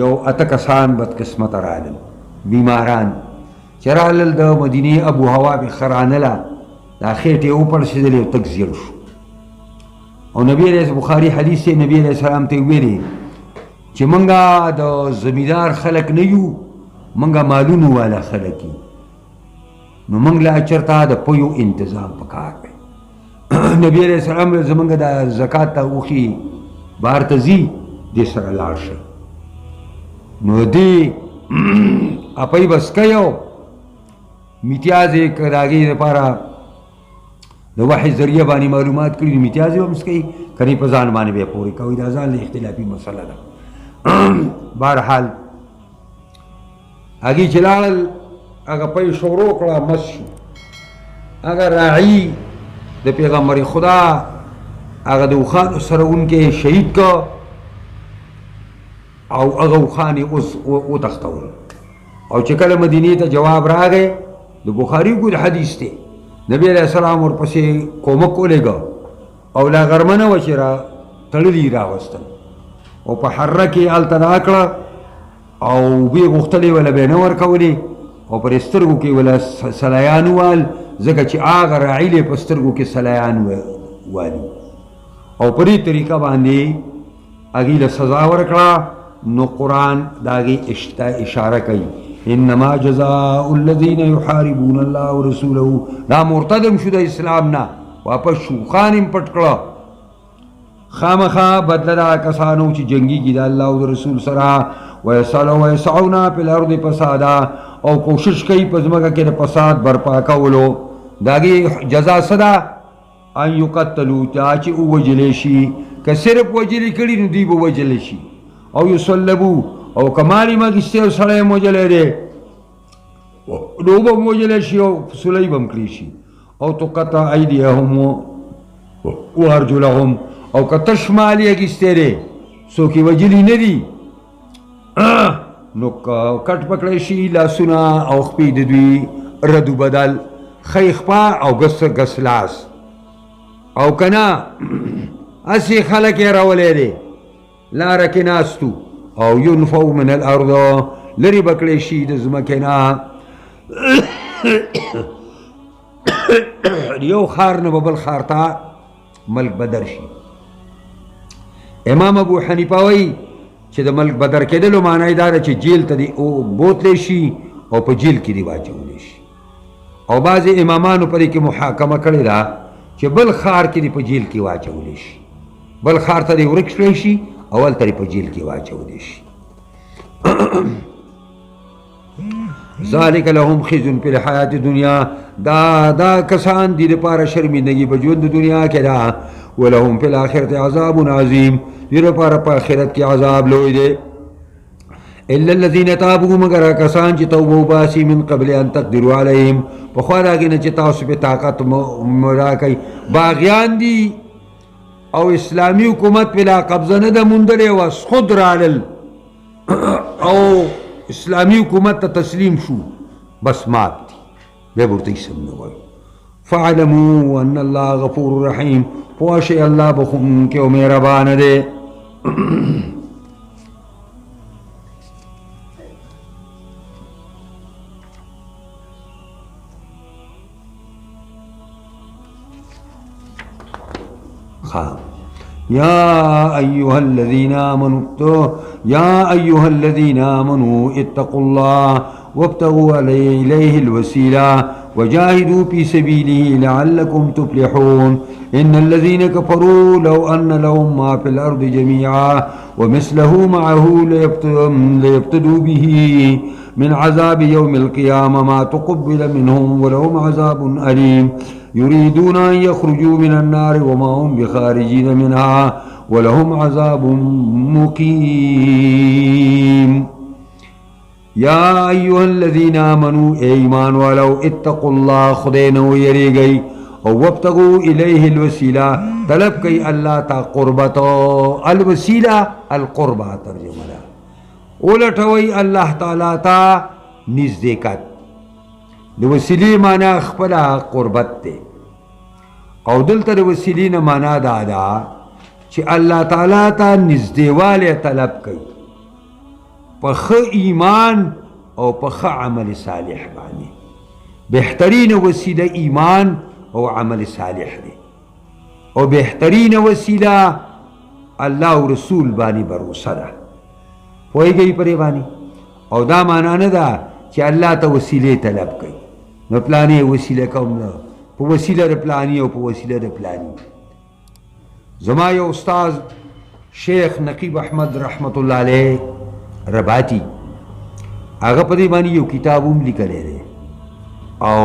یو اته کسان بدقسمته رالل بیماران چې رالل د مدینې ابو هوا پې خرانله دا خېټې وپړسېدلې او تک زیړ شو او نبی علیہ بخاری حدیث دی نبی علیہ السلام ته ویلي چې مونږه د زمیندار خلک نه یو مونږه مالونو والا خلک یو نو مونږ لا چېرته د پویو انتظام پکار دی نبی علیہ السلام زمونږ د زکات ته اوښي بهر ته ځي دې سره لاړ شئ نو دې اپی بس کیو میتیاز یې که د هغې دپاره د وحی ذریعه باندې معلومات کړي نو میتیاز یې هم کوي که نه په ځان باندې به یې پورې کوي دا ځان له اختلافي مسله ده بهرحال هغې چې لاړل هغه پی شروع کړه مس شو هغه راعي د پیغمبر خدا هغه د اوښانو سره اونکې شهید که او هغه اوښان یې اوس وتښتول او چې کله مدینې ته جواب راغی د بخاري ګود حدیث دی نبی علیہ السلام ورپسې کومک ولېږه او لا غرمه نه وه چې را تړلي راوستل او په حره کې هلته دا کړه او اوبې غوښتلې وله به یې نه ورکولې او پر سترګو کې وله سلیان ووال ځکه چې هغه راعیل یې په سترګو کې سلیان والي او په دې طریقه باندې هغې له سزا ورکړه نو قرآن د هغې اشاره کوي انما جزاء الذین یحاربون الله ورسوله دا مرتدم شو د اسلام نه واپس شو خان یې پټ کړه خامخا بدله دا کسانو چې جنګېږي د الله او د رسول سره ویسعون فی الارض فسادا او کوشش کوي په ځمکه کې د فساد برپا کولو د هغې جزا څه ده ان یقتلو چې ووجلی شي که صرف وجلي کړي نو دوی به وجلی شي او یصلبو او کمالی مګستی او سړی م وجلی دی نو به م وجلی شي او سلی به م کړي شي او تقطع ایدیهم وارجلهم او که تش مالی اګستی دی څوک یې وجلي نه دي نو کټ پکړی شي لاسونه او خپې د دوی ردو بدل ښی خپه او ګس لاس او که نه هسې خلک یې راولی دی لاره کې ناستو او ینفو من الارض لرې به کړی شي د ځمکې نه یو ښار نه به بل ښار ته ملک بدر شي امام ابو حنیفه وایي چې د ملک بدر کېدلو معنی دا ده چې جیل ته دې بوتلی شي او په جیل کې دې واچولی شي او بعضې امامانو په دې کې محاکمه کړې ده چې بل ښار کې دې په جیل کې واچولی شي بل ښار ته دې ورک کړی شي او هلته دې په جیل کې واچولی شي ذلک لهم خزي فی الحیات الدنیا دا کسان دې دپاره شرمندګي په ژوند د دنیا کې ده ولهم فی الآخرة عذاب عظیم دې دپاره په آخرت کې عذاب لوی دی الا الذین تابوا مگر کسان چې توبه وباسي من قبل ان تقدروا علیهم پخوا د هغې نه چې تاسو پې طاقت راکئ باغیان دي او اسلامی حکومت پې لا قبضه نه ده موندلې وس خود رالل او اسلامی حکومت ته تسلیم شو بس مات دي بیا به ورته هېڅ هم نه وایو فاعلموا ان الله غفور رحیم پوه شئ الله بخښونکی او مهربانه دی يا أيها الذين آمنوا اتقوا الله وابتغوا إليه الوسيلة وجاهدوا في سبيله لعلكم تفلحون إن الذين كفروا لو أن لهم ما في الأرض جميعا ومثله معه ليفتدوا به من عذاب يوم القيامة ما تقبل منهم ولهم عذاب أليم يريدون أن يخرجوا من النار وما هم بخارجين منها ولهم عذاب مقيم يا أيها الذين آمنوا إيمان ولو اتقوا الله خدين ويريغي او وابتغوا إليه الوسيلة طلب كي الله تا قربته الوسيلة القربة ترجمة لا ولټوي الله تعالی تا نزدېکت د وسیلې معنا خپله قربت دی او دلته د وسیلې نه معنا دا ده چې الله تعالی ته نږدېوالی طلب کوي په ښه ایمان او په ښه عمل صالح باندې. بهترین وسیله ایمان او عمل صالح دی، او بهترین وسیله الله او رسول باندې بروسه ده. پوهېږئ پرې باندې؟ او دا معنا نه ده چې الله ته وسیلې طلب کوي، نو پلانې وسیله کوم نه، په وسیله د پلاني او په وسیله د پلاني. زما یو استاذ شیخ نقیب احمد رحمت الله علیه رباطی، هغه په دې باندې یو کتاب هم لیکلی دی، او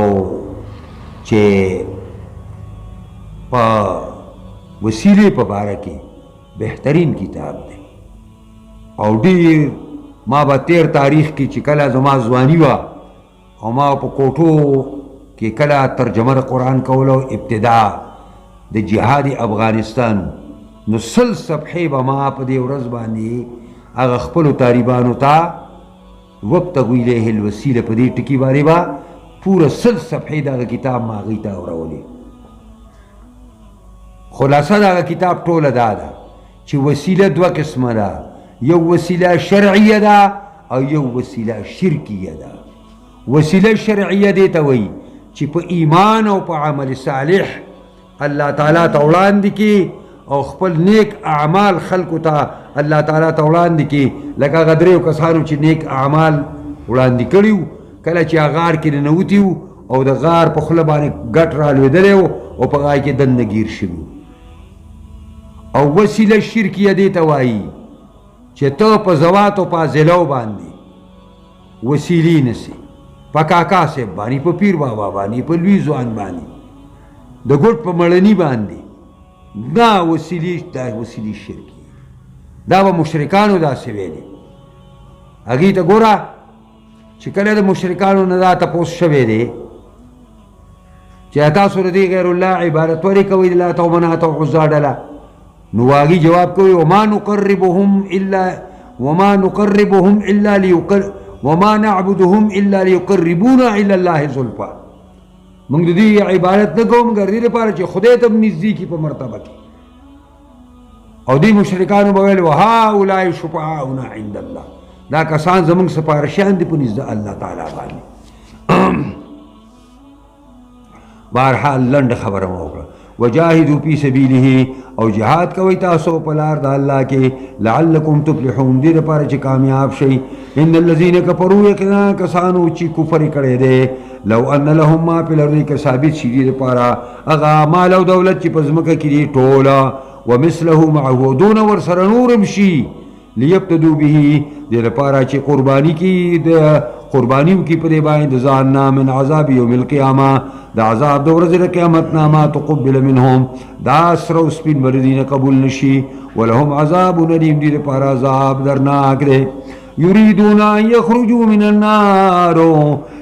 چې په وسیلې په باره کې بهترین کتاب دی. او ډېر ما به تیر تاریخ کې چې کله زما ځواني وه او ما په کوټو کې کله ترجمه د قرآن کولو ابتدا د جهاد افغانستان، نو 100 صفحې به ما په دې ورځ باندې هغه خپلو طالبانو ته وابتغوا الیه الوسیله په دې ټکي باندې به پوره 100 صفحې دغه کتاب ما هغوی ته اورولې. خلاصه دغه کتاب ټوله دا ده چې وسیله دوه قسمه ده، یو وسیله شرعیه ده او یو وسیله شرکیه ده. وسیله شرعیه دې ته وایي چې په ایمان او په عمل صالح الله تعالی ته وړاندې کړي او خپل نیک اعمال خلکو ته الله تعالی ته وړاندې کړي. لکه هغه دریو کسانو چې نیک اعمال وړاندې کړي وو، کله چې هغه غار کې ننوتي وو او د غار په خوله باندې ګټ رالوېدلی وو او په هغه کې دننه ګیر شوي. او وسیله شرکیه دې ته وایي چې ته په زوات او فاضلو باندې وسیلې نسي، په کاکا صاحب باندې، په پیر بابا باندې، په لوی ځوان باندې، د ګوټ په مړني باندې، دا وسیلې شرکي. دا به مشرکانو داسې ویلې. هغې ته ګوره چې کله د مشرکانو نه دا تپوس شوی دی چې تاسو د دې غیر الله عبادت ولې کوئ، د لات او منات او عزا ډله، نو هغې جواب کوي وما نعبدهم الا ليقربونا الى الله زلفا. موږ د دې عبادت نه کوو مګر دې لپاره چې خدای ته نږدې کړي په مرتبه کې. او دې مشرکانو به ویل وهؤلاء شفعاؤنا عند الله، دا کسان زموږ سپارښیان دي په نزد الله تعالی باندې. بهرحال لنډه خبره مو وکړه. وجاهدوا فی سبیله، او جهاد کوئ تاسو په لار د الله کې، لعلکم تفلحون، دې لپاره چې کامیاب شئ. ان الذین کفروا، یقینا کسانو چې کفر کړی دی، لو ان لهم ما فی الارض، که ثابت شي دې لپاره هغه مال او دولت چې په ځمکه کې دي ټوله، ومثله معه، دون ورسره نورم شي، لیبتدوا به، دې لپاره چې قرباني کې د قربانیو کې په دې باندې د ځان نه من عذاب یوم القیامه، د عذاب د ورځې د قیامت نه ما تقبل منهم، دا سره او سپین بردینه قبول نشي، ولهم عذاب الیم، دې لپاره عذاب درناک دی. یریدون ان یخرجوا من النار،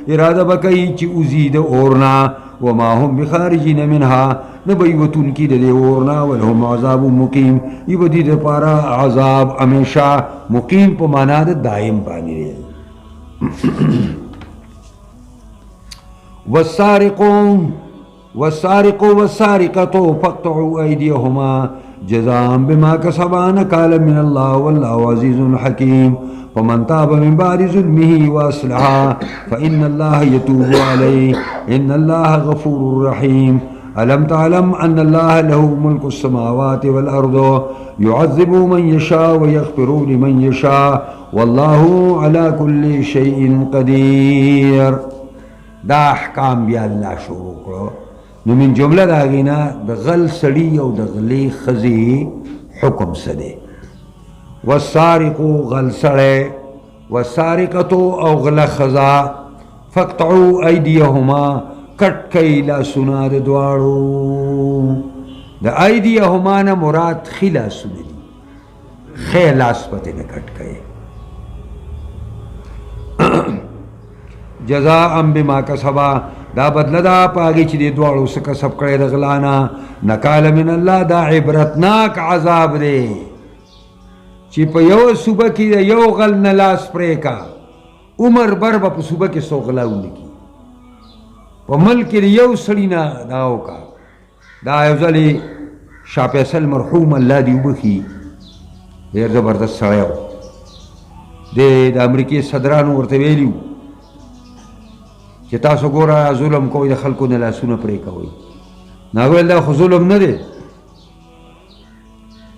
اراده به کوي چې وځي د اورنا، وما هم بخارجین منها، نه به وتونکي د دې اورنا، ولهم عذاب مقیم، یو به دې لپاره عذاب همیشه مقیم په معنا د دایم باندې دی. والسارق والسارقة فاقطعوا أيديهما جزاء بما كسبا نكالا من الله والله عزيز حكيم. فمن تاب من بعد ظلمه وأصلح فإن الله يتوب عليه إن الله غفور رحيم. ألم تعلم أن الله له ملك السماوات والأرض يعذب من يشاء ويغفر لمن يشاء والله على كل شيء قدير. دا احکام بیا الله شروع کړو. نو من جمله د هغې نه د غل سړي او د غلې ښځې حکم څه دی؟ والسارقو غل سړی، والسارقتو او غله ښځه، فاقطعوا ایدیهما کټ کئ لاسونه د دواړو. د ایدیهما نه مراد ښي لاسونه دي، ښی لاس پتې نه کټ کئ. جزاء بما کسبا، دا بدله دا په هغې چې دې دواړو څه کسب کړی د غلا نه، نکال من الله، دا عبرتناک عذاب دی چې په یو صوبه کې د یو غل نه لاس پرې کا، عمر بر به په صوبه کې څوک غلا ونه کړي. په ملک کې د یو سړي نه دا وکړه. دا یو ځلې شاه فیصل مرحوم الله دې وبخي، ډېر زبردست سړی و، د امریکې صدرانو ورته ویلي چې تاسو ګوره ظلم کوئ، د خلکو نه لاسونه پرې کوئ. نو هغه ویل دا خو ظلم نه دی،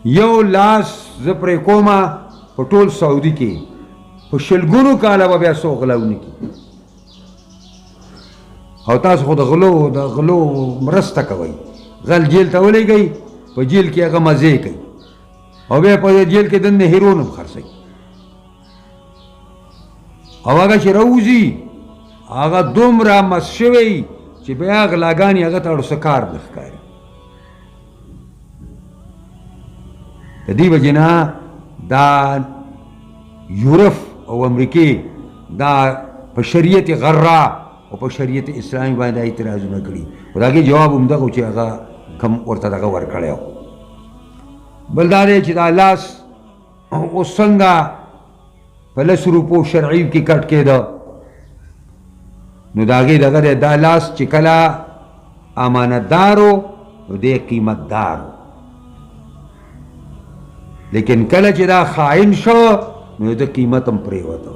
یو لاس زه پرې کومه په ټول سعودي کې په شلګونو کاله به بیا څوک غلا ونه کړي، او تاسو خو د غلو مرسته کوئ. غل جیل ته ولېږئ، په جیل کې هغه مزې کوي او بیا په جیل کې دننه هیرون هم خرڅوي، او هغه چې راوځي هغه دومره مست شوی چې بیا غلاګانې هغه ته اړوسه کار نه ښکاري. د دې وجې نه دا یورپ او امریکې دا په شریعت غرا او په شریعت اسلامي باندې اعتراضونه کړي، خو د هغې جواب همدغه و چې هغه کم ورته دغه ورکړی و. بل دا دی چې دا لاس اوس څنګه په 10 روپو شرعي کې کټ کېده، نو د هغې دغه دی دا لاس چې کله امانتدارو نو دی قیمتدارو، لیکن کله چې دا خائن شو نو د قیمت هم پرېوته،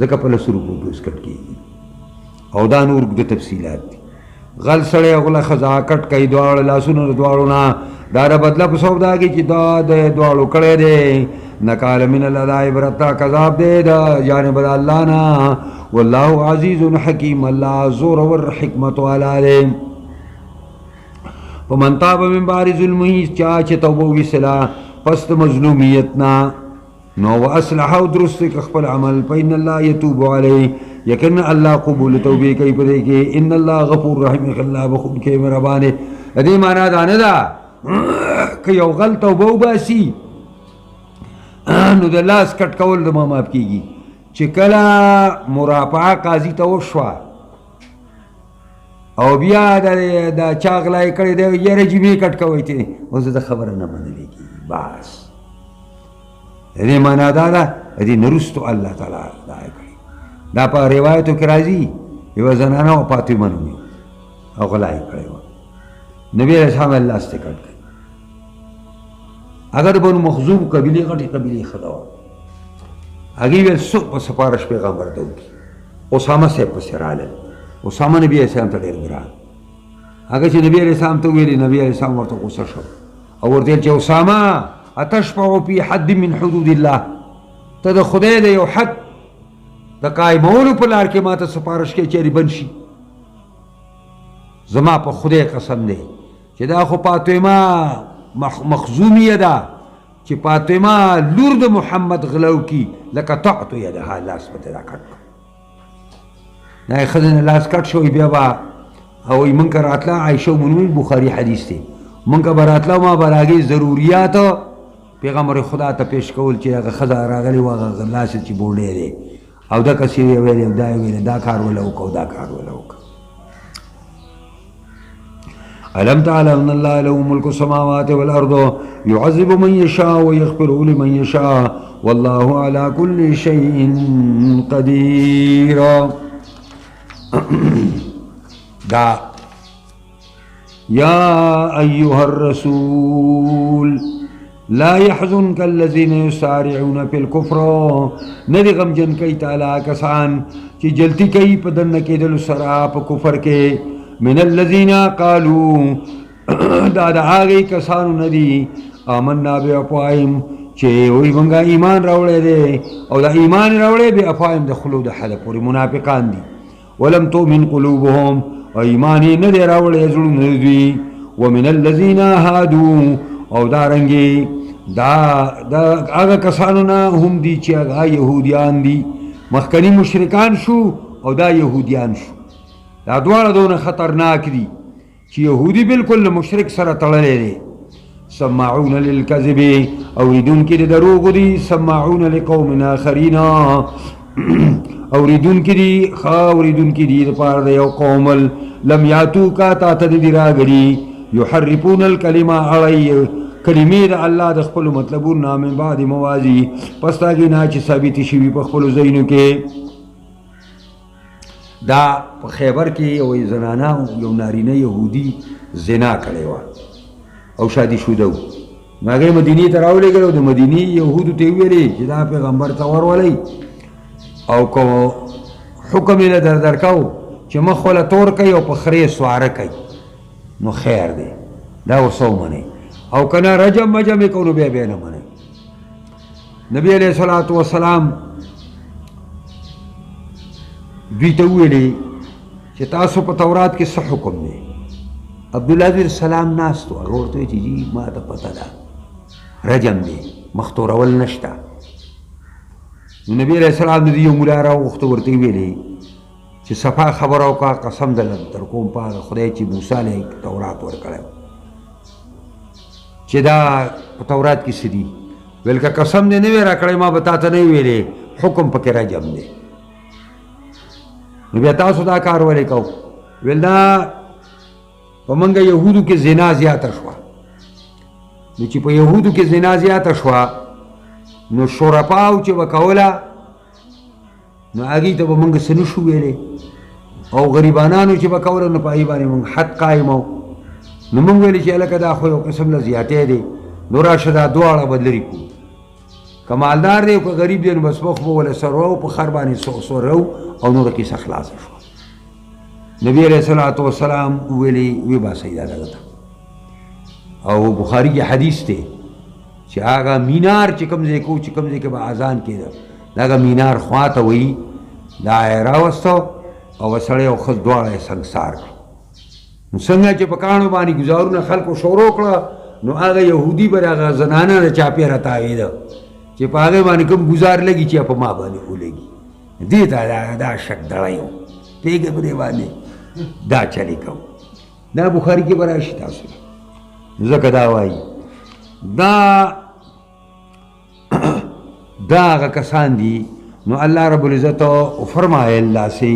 ځکه په 10 روپو کې اوس کټ کېږي. او دا نور د تفصیلات دي. غل سړی غله ښځه کټ کوي دواړه لاسونه د دواړو نه، دا د بدله په سودا کې چې دا د دواړو کړی دی، نکال من الله، دا عبرت دا کذاب دی د جانب د الله نه. والله عزیز حکیم، الله زور ور حکمت والا دی. فمن تاب من بعد ظلمه، چا چې توبه ویستله پس د مظلومیتنا، نو واصلح او درست که خپل عمل، فإن الله یتوب علیه، یقینا الله قبول توبې کوي په دې کې. ان الله غفور رحیم، الله بخښونکی مهربان دی. د دې معنا دا نه ده که یو غل توبه وباسي نو د لاس کټ کول د ما معاف کېږي. چې کله مرافعه قاضي ته وشوه او بیا د چا غلا یې کړې دی، یاره جیبې کټ کوئ ته، اوس د خبره نه منلې کېږي. بس د دې معنا دا ده د دې نه وروستو الله تعالی دا کړي. دا په روایتو کې راځي یوه زنانه وه فاطمه نومې او غلا یې کړې وه، نبي علیه السلام یې لاس ته کټ کړي. هغه د بنو مخزوم قبیلې غټې قبیلې ښځه وه، هغې ویل څوک به سپارش پیغمبر ته وکړي. اسامه صاحب پسې راغلل، اسامه نبي علیه السلام ته ډېر ګران. هغه چې نبي علیه السلام ته ویلې، نبي علیه السلام ورته غوسه شو او ورته ویل چې اسامه اتشفع فی حد من حدود الله، ته د خدای د یو حد د قایمولو په لار کې ما ته سپارش کې چیرې بند شي؟ زما په خدای قسم دی چې دا خو فاطمه مخزومیه ده، چې فاطمه لور د محمد غلو کی لقطعت یدها، لاس به ته دا کټ کړو. دا یې ښځې نه لاس کټ شوی، بیا به هغوی مونږ که راتله، عایشه ومنوي بخاري حدیث دی، مونږ که به راتله ما به د هغې ضروریات پیغمبر خدا ته پیش کول چې هغه ښځه راغلې وه، هغه لاس چې بوډی دی او دا کسې یې ویلې او دا یې ویلې، دا کار وله وکړه او دا کار وله وکړه. ألم تعلم أن الله له ملك السماوات والأرض يعذب من يشاء ويغفر لمن يشاء والله على كل شيء قدير. دا يا أيها الرسول لا يحزنك الذين يسارعون في الكفر، ندی غمجن کئی تعالی کسان چی جلتی کئی پا دن کیدلو سرا پا کفر کے، من الذین قالوا دا آگئی کسانو ندی آمنا بی افواہم چی وی منگا ایمان روڑے دے او دا ایمان روڑے بی افواہم دخلو دا حد پوری منافقان دی، ولم تؤمن قلوبهم ایمانی ندی روڑے زلو ندی، ومن الذین هادو او دارنگی دا آگا کسانو نا هم دی چی آگا یهودیان دی، مخکنی مشرکان شو او دا یهودیان شو. دا دوار دون خطرناک دی چی یهودی بالکل مشرک سر تڑلے دی، سماعون للکذب اوریدون کی دی دروغ دی، سماعون لقوم آخرین اوریدون کی دی اوریدون کی دی پار دی او قوم لم یاتو کا تا تدی راگری، یحرفون الکلمہ علی کلمی دا اللہ دا خپلو مطلبون نام بعد موازی، پس تاگی ناچ ثابت شوی پا خپلو زینو کے. دا پا خیبر کی یو زنانا یو نارینه یهودی زنا کڑے وا او شادی شده نو هغې مدینې ته راولېږل او د مدینې یهودو ته یې ویلې چې دا پیغمبر ته ورولئ او که حکم یې له درکو چې مخ وله تور کوي او په خرې سواره کوي نو خیر دی دا ورسه ومنئ او که نه رجم مجم یې کو نو بیا نه منئ. نبی علیہ الصلاۃ والسلام دوی ته وویلې چې تاسو په تورات کې څه حکم دی؟ عبدالله سلام ناست و هغه ورته وایي چې جی ما ته پته ده رجم دی مخ تورول نشته. نو نبی علیہ السلام د یو ملا راوغوښته ورته ویلې چې صفا خبره وکړه قسم دله در کوم په هغه خدای چې موسی علیه تورات ورکړی چې دا په تورات کې څه دي؟ ویل که قسم دې نه وی راکړی ما به تا ته نه ویلې حکم پکې رجم دی. نو بیا تاسو دا کار ولې کوو؟ ویل دا په موږ یهودو کې زنا زیاته شوه. نو چې په یهودو کې زنا زیاته شوه نو شرفاو چې به کوله نو هغې ته به موږ څه نه شو ویلی او غریبانانو چې به کوله نو په هغې باندې موږ حد قایمو. نو موږ ویلې چې هلکه دا خو یو قسم له زیاتی دی نو راشه دا دواړه به لرې کړو که مالدار دی او که غریب دی نو بس مخ به ول سرو په خر باندې سورو او نوره کیسه خلاصه شوه. نبی علیہ الصلوۃ والسلام ویلې وی باسئ دا دغه ته او بخاري کې حدیث دی چې هغه مینار چې کوم ځای کو چې کوم ځای کې به اذان کېده د هغه مینار خوا ته وایي دا یې راوستو او سړی او ښځ دواړه یې سنګسار کړو. نو څنګه چې په کاڼو باندې ګزارونه خلکو شروع کړه نو هغه یهودي به هغه زنانه د چاپېره تاوېده چې په هغې باندې کوم ګزار لګي چې په ما باندې ولګي دې ته دا شک دړی و پوهېږې په دې باندې دا چلې کوو. دا بخاري کې به راشي تاسو ځکه دا وایي دا هغه کسان دي. نو الله رب العزت فرمایل داسې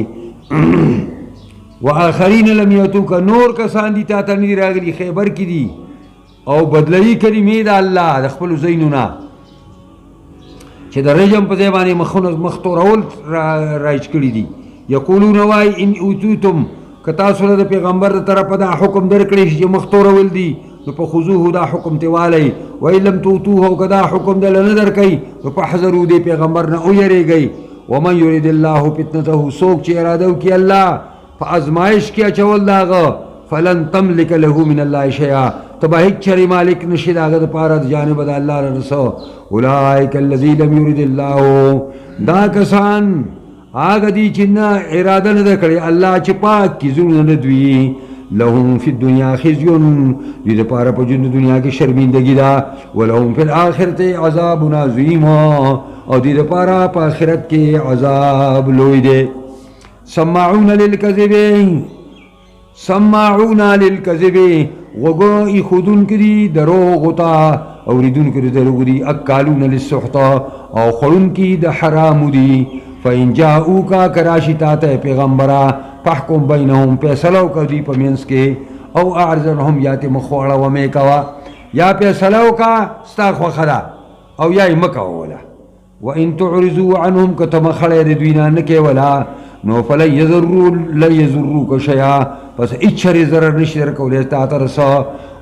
وآخرین لم یأتوک نور کسان دي تا ته نه دي راغلي خیبر کې دي او بدلوي کلمې د الله د خپلو ځایونو نه چې د رجم په ځای باندې مخ تورول رایج کړي دي. یقولون وایي ان اوتیتم که تاسو له د پیغمبر د طرفه دا حکم درکړی شي چې مخ تورول دي نو په خذوه دا حکم ته والی وان لم توتوه او که دا حکم دله نه درکوي نو فاحذروا دې پیغمبر نه ویریږئ. ومن یرید الله فتنته څوک چې اراده وکړي الله په ازمایش کې اچول د هغه فلن تملک له من الله شیئا ته به هیڅ چرې مالک نشي د هغه دپاره د جانبه د الله نه څه. اولئک الذین لم یرد الله دا کسان هغه دي چې نه اراده نه ده کړې الله چې پاک کي زړونه نه دوي لهم فی الدنیا خزي دوی دپاره په ژوند دنیا کې شرمندګي ده ولهم فی الآخرة عذاب عظیم او دوی دپاره په آخرت کې عذاب لوی دی. سماعون للکذب غوږو ایښودونکي دي دروغو ته اورېدونکي د دروغو دي اکالون للسحت او خوړونکي د حرامو دي. فإن جاءوکا کراشی تا ته پیغمبرا فحکم بینهم فیصله وکړه دوی په منځ کې او اعرض عنهم یا ته مخ واړوه مې کوه یا فیصله وکړه ستا خوښه ده او یا یې مه کوه وله. وإن تعرضوا عنهم که ته مخړی د دوی نه نه کې وله نو فلن یضروک شیئا پس هیڅ شرې ضرر نشي درکولی تا ته رسه.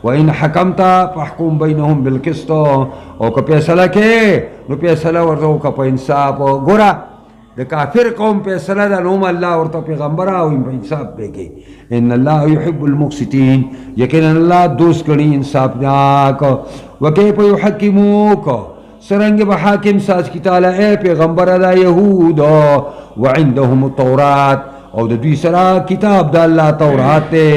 وإن حکمت فاحکم بینهم بالقسط او که فیصله کې نو فیصله ورته وکړه په انصاف. ګوره د کافر قوم فیصله ده نو الله ورته پیغمبر او په انصاف پرېږي. ان الله يحب المقسطین یقینا الله دوست ګڼي انصافناک. وکیف یحکموک څرنګه به حاکم ساز کی تعالی اے پیغمبر دا یهود وعندهم التورات او د دوی سره کتاب د الله تورات دی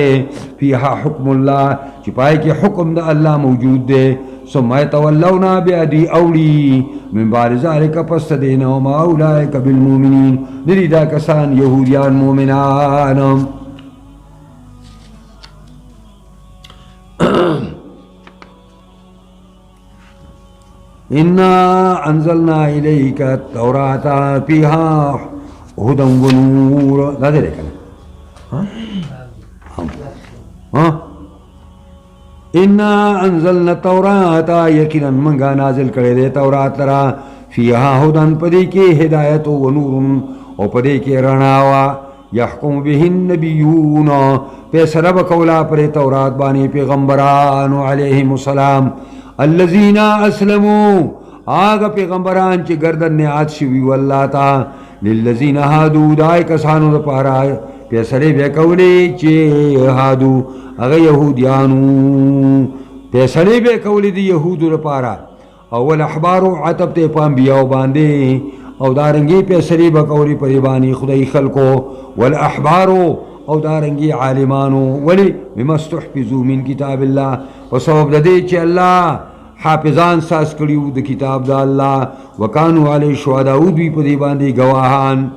فیها حکم الله چې پای کې حکم د الله موجود دی. ثم یتولون بیا دی اوړي من بعد ذلک پس دینا وما اولئک بالمؤمنین ندي دا کسان یهودیان مؤمنان. انا انزلنا الیک التوراۃ فیها هدى ونور دا دې کنه ها انا انزلنا التوراۃ یقینا منګه نازل کړی دی تورات لرا فیها هدى پدې کې هدایت او نور او پدې کې رڼا وا یحکم به النبیون فیصله وکولا پر تورات باندې پیغمبرانو علیهم السلام الذین اسلموا آگا پیغمبران چی گردن نعاد شوی واللہ تا للذین ہادو دائی کسانو دا پارا پیسرے بے کولی چی ہادو اگا یہودیانو پیسرے بے کولی دی یہودو دا پارا اول احبارو عطب تے پانبیاو باندے او دارنگی پیسرے بے کولی پریبانی خدای خلقو والاحبارو او دارنگی عالمانو ولی بمستحفظو من کتاب اللہ وصوب دے چی اللہ حافظان ساس کریو د کتاب دا اللہ وکانو علی شہداء دوی پدی باندی گواہان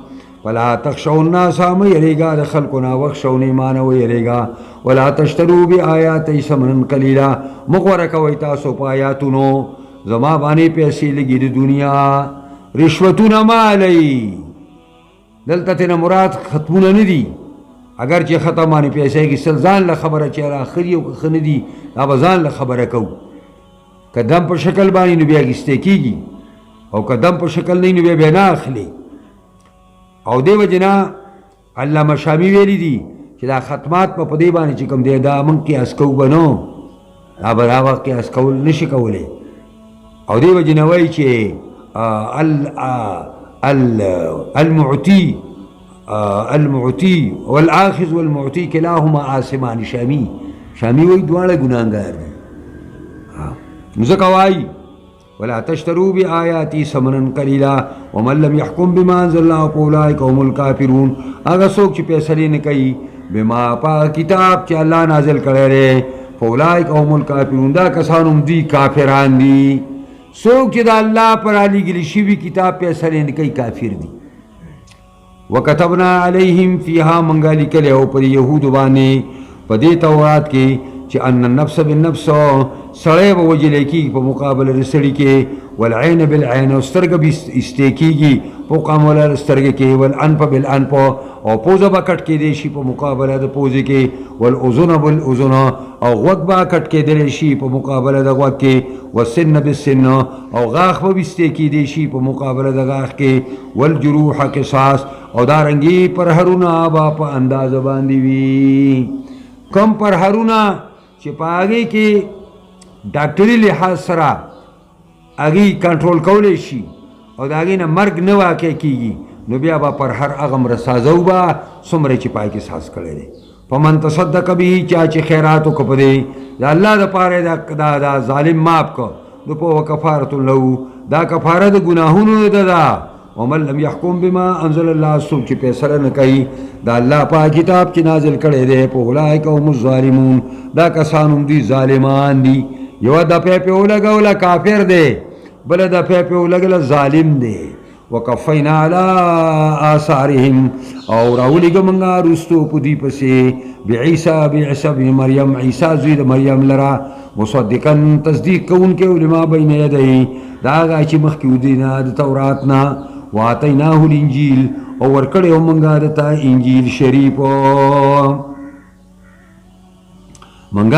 ولا تخشوا الناس ما یریگا د خلقنا وخشوا ایمان و یریگا ولا تشتروا بآیاتی ثمنا قلیلا مغور کوي تاسو په آیاتونو زما باندې پیسې لګي د دنیا رشوتونه مالی دلته تینا مراد ختمونه نه دي اگر چې ختم باندې پیسې کې سلزان له خبره چې را اخري او خنه دي ابزان له خبره کو قدم په شکل باندې نو بیا اخیستې کېږي او قدم په شکل نه نو بیا نه اخلي او دی وجنا علامه شامی ویلی دي چې دا ختمات په دې باندې چې کوم دی دا من قیاس کو بنو دا برابر قیاس کول نشي کولی او دی وجنا وایي چې المعطي والآخذ والمعطي كلاهما آثمان شامی وایي دواړه ګناهګار دي مزکوائی ولا تشتروا بآیاتی ثمنا قلیلا ومن لم يحكم بما انزل الله فاولئک هم الکافرون اگر څوک چې فیصلې نه کوي بما پا کتاب چې الله نازل کړی دی فاولئک هم الکافرون دا کسان هم دي کافران دي څوک چې د الله پر رالیږلي شوي کتاب فیصلې نه کوي کافر دي وکتبنا علیهم فیها منګه لیکلی او پر یهودو باندې په دې تورات کې چې ان النفس بالنفس سړی به وجلی کېږي په مقابله د سړي کې والعین بالعین او سترګه به ایستې کېږي په مقابله د سترګې کې والانف بالانف او پوزه به کټ کېدی شي په مقابله د پوزې کې والاذن بالاذن او غوږ به کټ کېدلی شي په مقابله د غوږ کې والسن بالسن او غاښ به ایستې کېدی شي په مقابله د غاښ کې والجروح قصاص او دارنګي پرهرونه به په اندازه باندې وي کم پرهرونه چې په هغې کې ډاکټري لحاظ سره هغې کنټرول کولی شي او د هغې نه مرګ نه واقع کېږي نو بیا به پر هر هغه مرسازو به څومره چې پای کې ساز کړی دی فمن تصدق به چا چې خیرات وکړه په دې د الله دپاره دا ظالم ماف کړه نو په کفارة له دا کفاره د ګناهونو ده ده ومن لم يحكم بما انزل الله څوک چې فیصله نه کوي دا الله پاک کتاب چې نازل کړی دی فاولئک هم الظالمون دا کسان هم دي ظالمان دي یوه دفعه پې ولګوله کافر دی بله دفعه پې ولګوله ظالم دی وکفینا علی آثارهم او راولیږه موږ رستو په دوی پسې بعیسی بن مریم عیسی زوی د مریم لره مصدقا تصدیق کوونکی لما بین یدیه دا هغه چې مخکې ودي نه د تورات نه واتیناه الانجیل او ورکړی و موږ دته انجیل شریف موږ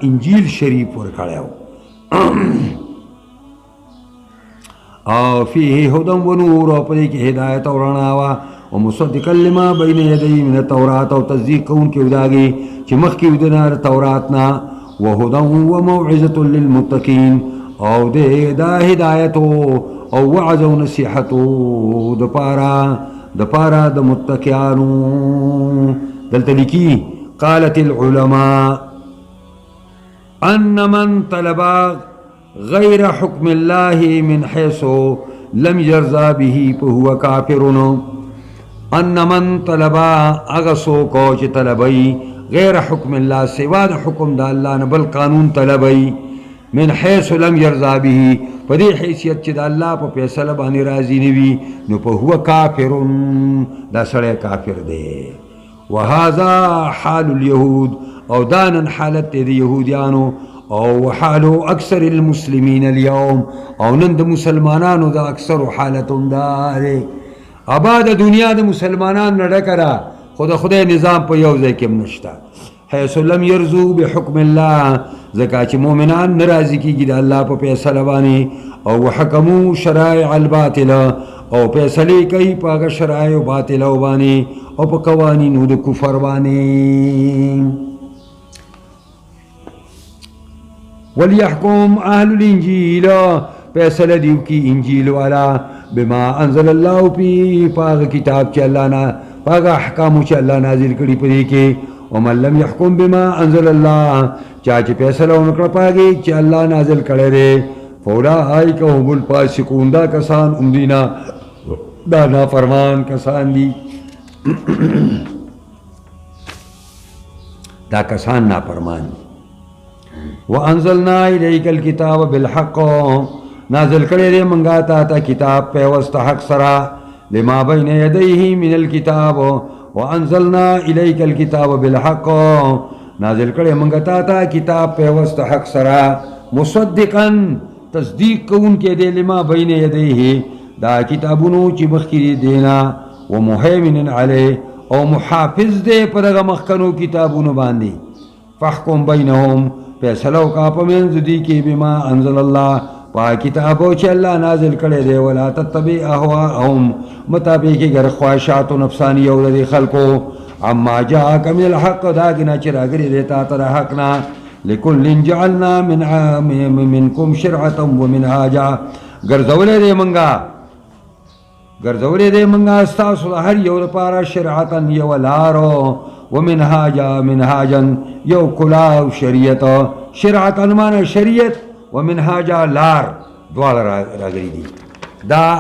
انجیل شریف ورکړی و او فیه هدی و نور او په دې کې هدایت او رڼا وه ومصدقا لما بین یدیه من التورات او تصدیق کوونکی د هغې چې مخکې ودي نه د تورات نه وهدی وموعظة للمتقین او دا هدایت او وعظ و نصیحت دپاره د متقیانو دلته لیکي قالت العلماء ان من طلب غیر حکم الله من حيث لم يرضى به فهو کافر ان من طلب اغه څوک چې طلبوي غیر حکم الله سوا د حکم د الله نه بل قانون طلبوي من حيث لم يرضى به په دې حیثیت چې د الله په فیصله باندې راضي نه وي نو په هو کافر دا سړی کافر دی وهذا حال اليهود او دا نن حالت دی د یهودیانو او حال اکثر المسلمین اليوم او نن د مسلمانانو د اکثر حالت دا دی آباد دنیا د مسلمانان نه ډکه ده خو د خدای نظام په یو ځای کې هم نشته حيث لم يرضوا بحكم الله ځکه چې مؤمنان ناراضي کېږي د الله په فیصله باندې او وحکموا شرائع الباطله او فیصلې کوي په هغه شرایعو باطلو باندې او په قوانینو د کفر باندې ولیحکم اہل الانجیل فیصلہ دیو کی انجیل والا بما انزل اللہ پی پاغ کتاب چا اللہ نا پاغ احکامو چا اللہ نازل کری پدی کے ومن لم يحکم بما انزل اللہ چاچے فیصلہ انکڑ پاگی چا اللہ نازل کرے دے فاولئک هم الفاسقون دا کسان امدینا دا نافرمان کسان دی دا کسان نافرمان دی وانزلنا الیک الکتاب بالحق نازل کرے دے منگا تا کتاب پیوست حق سرا لما بین یدیہ من الکتاب وانزلنا الیک الکتاب بالحق نازل کرے منگا تا کتاب پیوست حق سرا مصدقا تصدیق کون کے دے لما بین یدیہ دا کتابونو چی مخکری دینا ومحیمن علی او محافظ دے پدغا مخکنو کتابونو باندی فحکم بینہم فیصلو کا پمنز دی کی بما انزل اللہ پا کتابو چی اللہ نازل کرے دے ولا تتبع احواءہم مطابقی گر خواہشات و نفسانی اولد خلقو عما جاءک من الحق داگنا چرا گری دیتا تر حقنا لکل جعلنا منکم شرعتا و منہاجا گرزولے دے منگا استاسو ہر یو پارا شرعتا یو لارو ومنہاجا یو کلاو شریعت شرعتا مانا شریعت ومنہاجا لار دوال راگری دی دا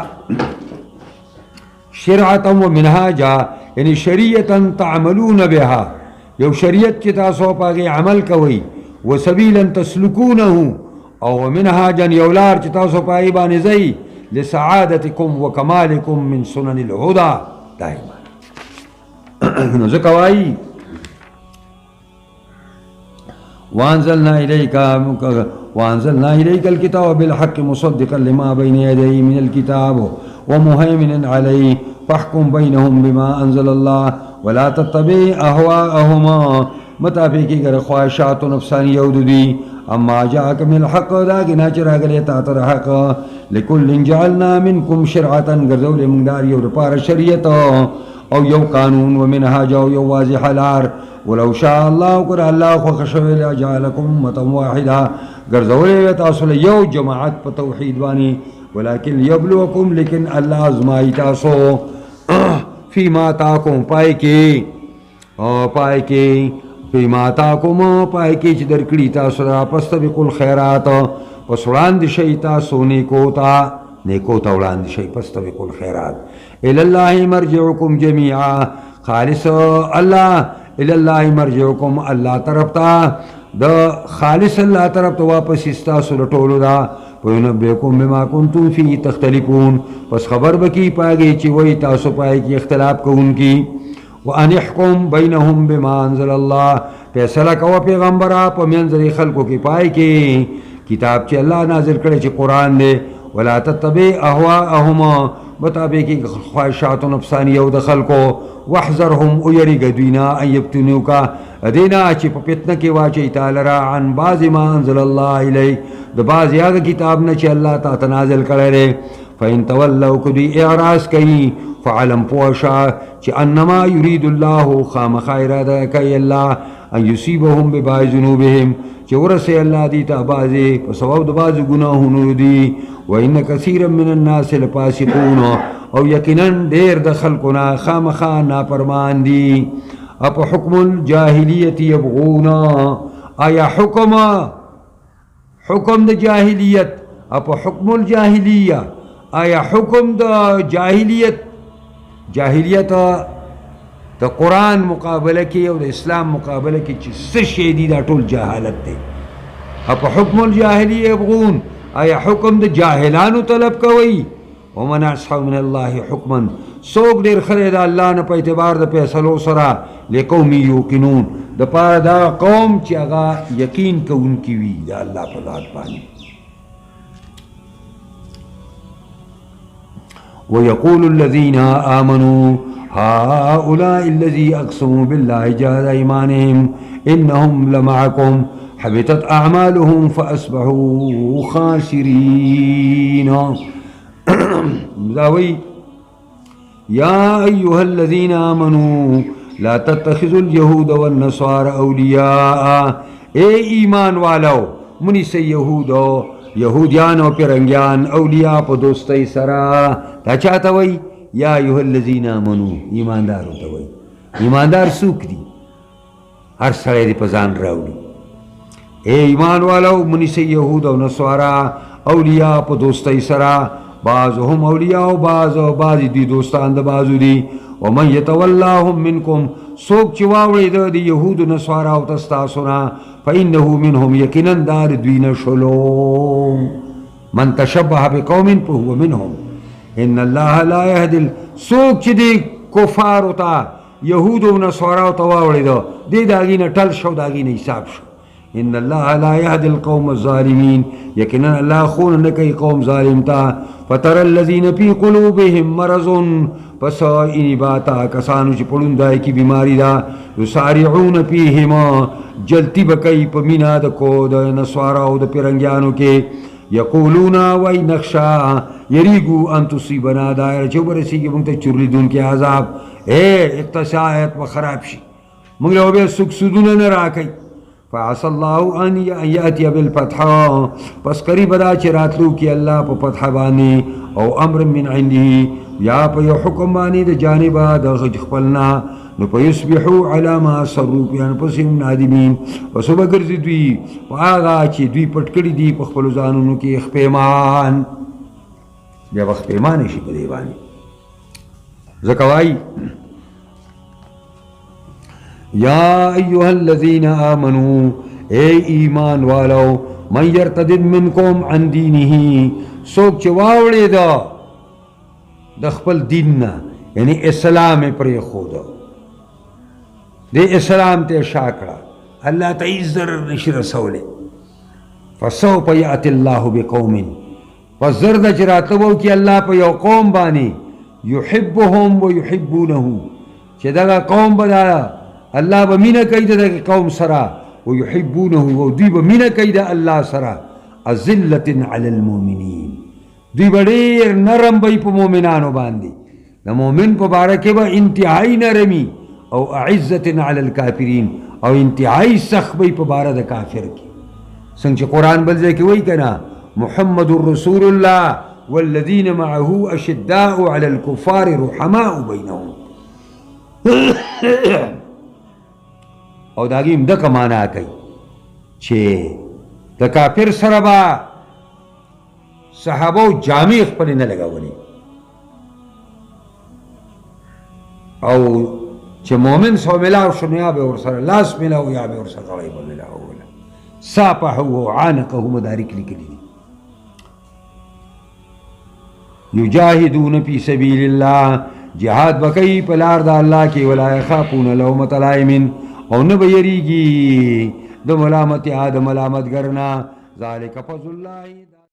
شرعتا ومنہاجا یعنی شریعتا تعملون بها یو شریعت کی تاسو پاگی عمل کوئی وسبیلا تسلکونہو او ومنہاجا یو لار کی تاسو پاگی بانزئی لسعادتکم وکمالکم من سنن الہدا دائما نزکوائی وانزلنا الیک الکتاب بالحق مصدقا لما بین یدیہ من الکتاب ومہیمنا علیہ فاحکم بینہم بما انزل اللہ ولا تتبع احواءہما مطابقی گر خواہشات و نفسانی یود دی اما جاءک من الحق داگنا چرا گلے تاتر حق لکل جعلنا منکم شرعتا گرزول منگاری اور پار شریعت او یو قانون ومنہاج او یو واضح لار ولو شاء اللہ قر اللہ خوخشوی لجعلکم امتا واحدا گرزولی تاسول یو جماعت پا توحید بانی ولیکن یبلوکم لیکن اللہ ازمائی تاسو فیما تاکم پائے کے فیما تاکم پائے کے چی درکڑی تاسو را پستبقوا الخیرات پس وڑاند شئی تاسو نیکو تا وڑاند شئی پستبقوا الخیرات الاللہ مرجعکم جمیعا خالص اللہ الاللہ مرجعکم اللہ طرف تا دا خالص اللہ طرف تا واپس استاسو لطولو دا وینبیکم بما کنتم فی تختلفون پس خبر بکی پاگی چی وی تاسو پاگی کی اختلاف کون کی وان احکم بینہم بما انزل اللہ فیصلہ کوا پیغمبرہ پا منظر خلقو کی پائی کی کتاب چی اللہ نازل کرے چی قرآن دے ولا تتبع احواءہما مطابقی خواہشات و نفسانی یو دخل کو وحذرهم ایری گدوینا ان یبتنوکا دینا چی پپتنا کی واچی تالرا عن بعض ما انزل اللہ علیہ دا بعض یاغ کتاب نا چی اللہ تا تنازل کرے فإن تولوا کدی اعراض کئی فعلم پوشا چی انما یرید اللہ خام خائرہ کئی اللہ ان یصیبهم ببائی ذنوبهم چی ورسی اللہ دیتا بازی فسواب دا باز گناہنو دی وإن کثیرا من الناس لپاسقون او یقیناً دیر دخل کنا خام خان ناپرمان دی اپ حکم الجاہلیت یبغونا آیا حکم دا جاہلیت اپ حکم الجاہلیہ آیا حکم دا جاہلیت دا قرآن مقابلہ کی اور اسلام مقابلہ کی چیز شیدی دا طول جہالت دے اپ حکم الجاہلیہ یبغون آیا حکم دا جاہلانو طلب کوئی ومن اصحاب من اللہ حکما سوک دیر خرید اللہ نا پا اعتبار دا پیسلو سرا لقومی یوقنون دا پار دا قوم چی اگا یقین کا ان کی وی دا اللہ پا ذات پانی وَيَقُولُ الَّذِينَ آمَنُوا هَؤُلَاءِ الَّذِي أَقْسَمُوا بِاللَّهِ جَهْدَ أَيْمَانِهِمْ إِنَّهُمْ لَمَعَكُمْ حبطت أعمالهم فأصبحوا خاسرين مزاوي يا أيها الذين آمنوا لا تتخذوا اليهود والنصارى أولياء اے ایمان والو منی سے یہودیان او پیرنگیان اولیاء پا دوستی سرا تا چاہتا وی یا ایوہ الذین آمنو ایماندار ہوتا وی ایماندار سوک دی ہر سڑے دی پزان راولی اے ایمان والاو منی سے یہود او نصوارا اولیاء پا دوستی سرا بعضهم اولیاء و بعضی دی دوستان دا بعضو دی ومن یتولاهم منکم سوک چواوڑی دا دی یہود و نصوارا و تستاسونا فإنہو منہم یقنن دار دوین شلو من تشبہ بقوم فہو منہم ان اللہ لا یهدی سوک چی دی کفارو تا یہود و نصوارا و تواوڑی دا دی داگین ٹل شو داگین حساب شو ان اللہ لا یهدی القوم الظالمین یقنن اللہ خون نکی قوم ظالم تا فتر الذین فی قلوبهم مرض پس اینی باتا کسانو چی پڑندائی کی بیماری دا یسارعون فیہما جلتی بکئی پمینا دا کو دا نسواراو دا پیرنگیانو کے یقولونا وی نخشا یریگو ان تصیبنا دائر چو برسی کی منگتا چرلی دون کے عذاب اقتصایت و خراب شی منگلو بے سکسدون نراکی فعصى الله ان ياتي بالفتح پس قریب دا چراتلو کی اللہ پا فتح بانی او امر من عنده یا پا یو حکم بانی دا جانبا دا خپلنا نو پا یصبحو علا ما صرو پیان پسیم نادمین پسو بگرزی دوی پا آغا چی دوی پٹکڑی دی پا خپلو زانونو کی اخپیمان بیا اخپیمان شی پا دیوانی زکوائی یا ایوہ الذین آمنو اے ایمان والو من یرتدد منکم عن دینہی سوک چواوڑی دا دخپل دیننا یعنی اسلام پر خودو دے اسلام تے شاکڑا اللہ تعیز ضرر نشر سولے فسوف یأتی اللہ بقوم پس زرد چراتبو کی اللہ پہ یو قوم بانی یحبهم و یحبونہو چہ دگا قوم بدایا اللہ با مینہ قیدہ دا قوم سرا ویحبونہو و دوی با مینہ قیدہ اللہ سرا ازلت علی المومنین دوی با دیر نرم بای پا مومنانو باندی دا مومن پا بارکے با انتہائی نرمی او اعزت علی الکافرین او انتہائی سخت بای پا بارد کافر کی سنچ قرآن بلزے کی وہی کنا محمد الرسول اللہ والذین معہو اشداء علی الکفار رحماء بینہم او داگی امدک مانا کئی چھے دا کافر سربا صحابو جامع اخپلی نلگا ولی او چھے مومن سو ملاو شنو یا بے ورسر لاس ملاو یا بے ورسر غلیب ملاو ولا ساپہو عانقہو مدارک لکلی یجاہدون فی سبیل اللہ جہاد بکئی پلار دا اللہ کی ولا یخافون لومت لائمن اور نہ بیریگی دو ملامت آدم ملامت کرنا ذالک فضل اللہ